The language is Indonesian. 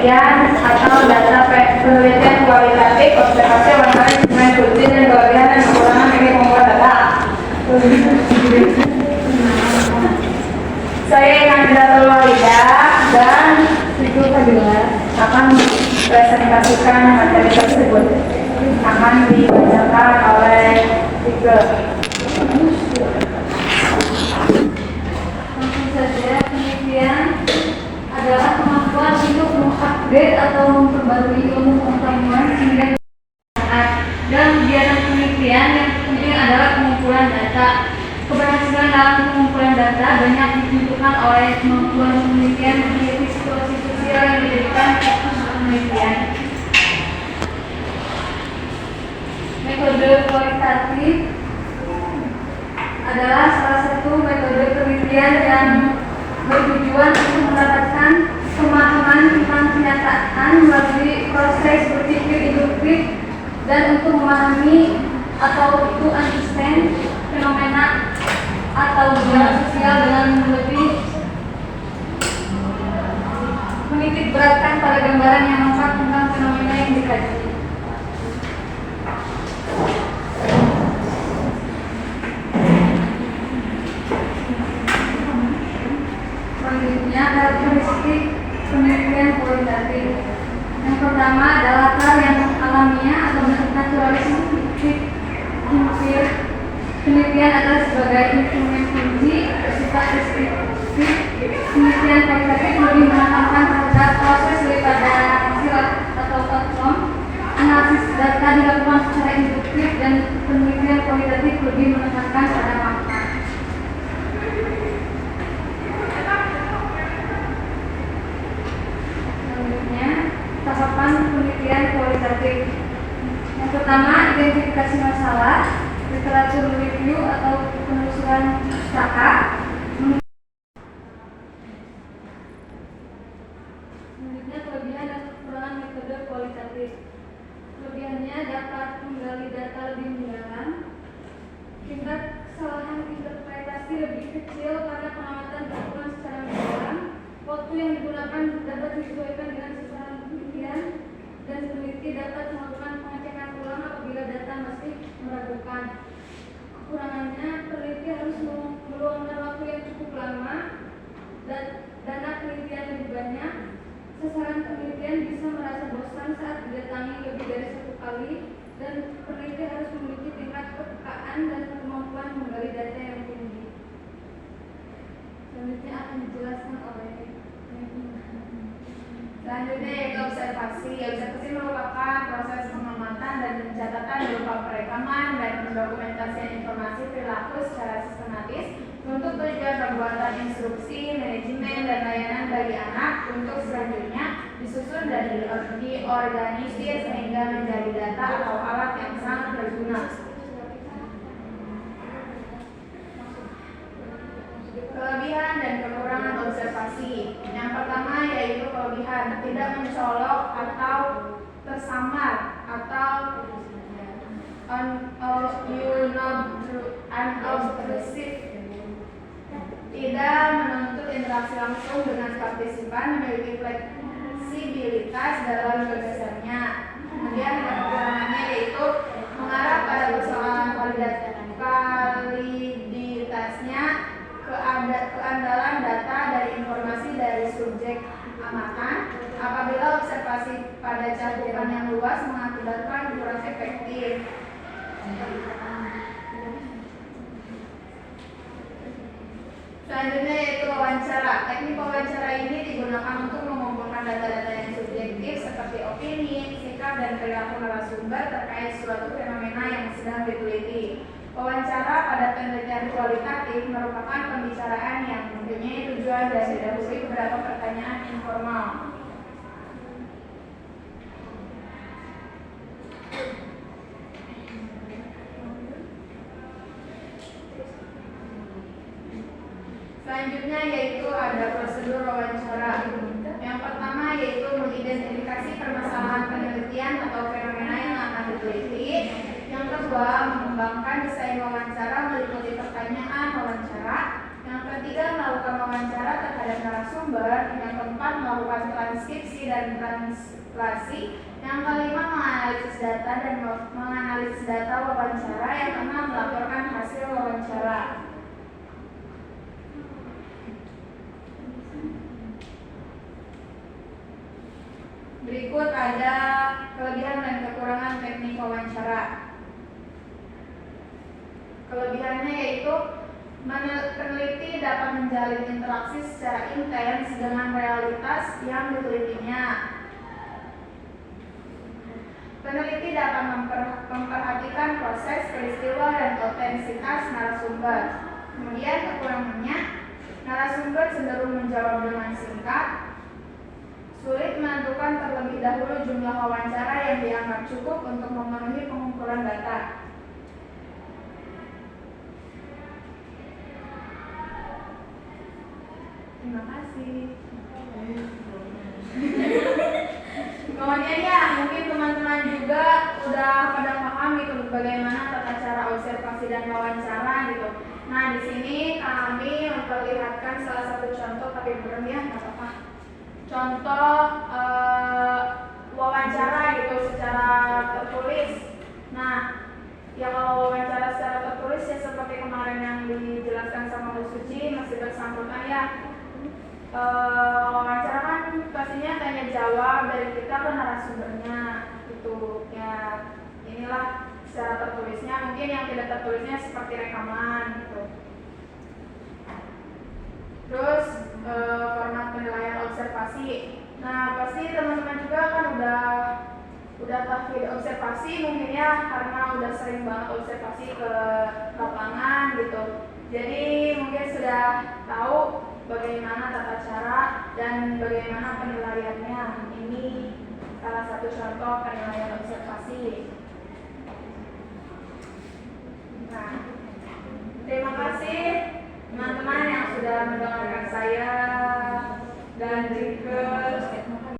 penelitian atau data penelitian kualitatif, observasi, wawancara, instrumen rutin dan kelebihan dan kekurangan dari pengumpulan data. Saya Nanda Walida dan Ibu Fadila akan presentasikan materi tersebut. Akan dibacakan oleh Tiga. Langsung saja, penelitian adalah kemampuan untuk mengupdate atau memperbarui ilmu pengetahuan sehingga dalam kegiatan penelitian yang penting adalah pengumpulan data. Keberhasilan dalam pengumpulan data banyak ditentukan oleh kemampuan penelitian meneliti situasi sosial yang dijadikan fokus penelitian. Metode kualitatif adalah salah satu metode penelitian yang bertujuan untuk mendapatkan pemahaman tentang kenyataan melalui proses berpikir induktif dan untuk memahami atau to understand fenomena atau gejala sosial dengan lebih menitik beratkan pada gambaran yang lengkap tentang fenomena yang dikaji. Selanjutnya, karakteristik penelitian kualitatif. Yang pertama adalah data yang alamiah atau naturalistik. Penelitian adalah sebagai instrumen kunci bersifat deskriptif. Penelitian kualitatif lebih menekankan terhadap proses daripada hasil atau outcome. Analisis data dilakukan secara induktif dan penelitian kualitatif lebih menekankan pada makna. Selanjutnya, tahapan penelitian kualitatif. Yang pertama, identifikasi masalah, literatur review atau penelusuran pustaka. Selanjutnya, kelebihan dan kekurangan metode kualitatif. Kelebihannya dapat menggali data lebih mendalam, tingkat kesalahan interpretasi lebih kecil karena pengamatan dilakukan secara mendalam, waktu yang digunakan dapat disesuaikan dengan sasaran penelitian, dan peneliti dapat melakukan pengecekan ulang apabila data masih meragukan. Kekurangannya, peneliti harus meluangkan waktu yang cukup lama dan dana penelitian lebih banyak. Sasaran penelitian bisa merasa bosan saat didatangi lebih dari satu kali, dan peneliti harus memiliki tingkat kepekaan dan kemampuan menggali data yang tinggi. Selanjutnya akan dijelaskan oleh Selanjutnya yaitu observasi. Observasi merupakan proses pengamatan dan pencatatan berupa perekaman dan pendokumentasian informasi perilaku secara sistematis untuk tujuan pembuatan instruksi, manajemen, dan layanan bagi anak untuk selanjutnya disusun dan diorganisir sehingga menjadi data atau alat yang sangat berguna. Kelebihan dan kekurangan observasi. Yang pertama yaitu kelebihan, tidak mencolok atau tersamar atau unobtrusive, tidak menuntut interaksi langsung dengan partisipan, memiliki fleksibilitas dalam gagasannya. Kemudian kekurangannya yaitu mengarah pada persoalan validitasnya, keandalan data dari informasi dari subjek amatan apabila observasi pada cakupan yang luas mengakibatkan kurang efektif. Selanjutnya yaitu wawancara. Teknik wawancara ini digunakan untuk mengumpulkan data-data yang subjektif seperti opini, sikap, dan perilaku narasumber terkait suatu fenomena yang sedang diteliti. Wawancara pada penelitian kualitatif merupakan pembicaraan yang mempunyai tujuan dan didahului beberapa pertanyaan informal. Selanjutnya yaitu ada prosedur wawancara. Yang pertama yaitu mengidentifikasi permasalahan penelitian atau fenomena yang akan diteliti. Yang kedua, mengembangkan desain wawancara meliputi pertanyaan wawancara. Yang ketiga, melakukan wawancara terhadap narasumber. Yang keempat, melakukan transkripsi dan translasi. Yang kelima, menganalisis data dan menganalisis data wawancara. Yang keenam, melaporkan hasil wawancara. Berikut ada kelebihan dan kekurangan teknik wawancara. Kelebihannya yaitu peneliti dapat menjalin interaksi secara intens dengan realitas yang ditelitinya. Peneliti dapat memperhatikan proses, peristiwa, dan otensitas narasumber. Kemudian kekurangannya, narasumber cenderung menjawab dengan singkat, sulit menentukan terlebih dahulu jumlah wawancara yang dianggap cukup untuk memenuhi pengumpulan data. Terima kasih. Kemudian ya, mungkin teman-teman juga udah pada paham gitu bagaimana tata cara observasi dan wawancara gitu. Nah, di sini kami memperlihatkan salah satu contoh, tapi belum ya, nggak apa-apa. Contoh wawancara gitu secara tertulis. Nah, ya kalau wawancara secara tertulis ya seperti kemarin yang dijelaskan sama Bu Suci masih bersangkutan ya. Wawancara kan pastinya tanya jawab dari kita ke narasumbernya gitu ya, inilah secara tertulisnya. Mungkin yang tidak tertulisnya seperti rekaman gitu. Terus format penilaian observasi. Nah, pasti teman-teman juga kan udah tahfidz observasi mungkin ya, karena udah sering banget observasi ke lapangan gitu. Jadi mungkin sudah tahu bagaimana tata cara dan bagaimana penilaiannya. Ini salah satu contoh penilaian observasi. Nah, terima kasih teman-teman yang sudah mendengarkan saya, dan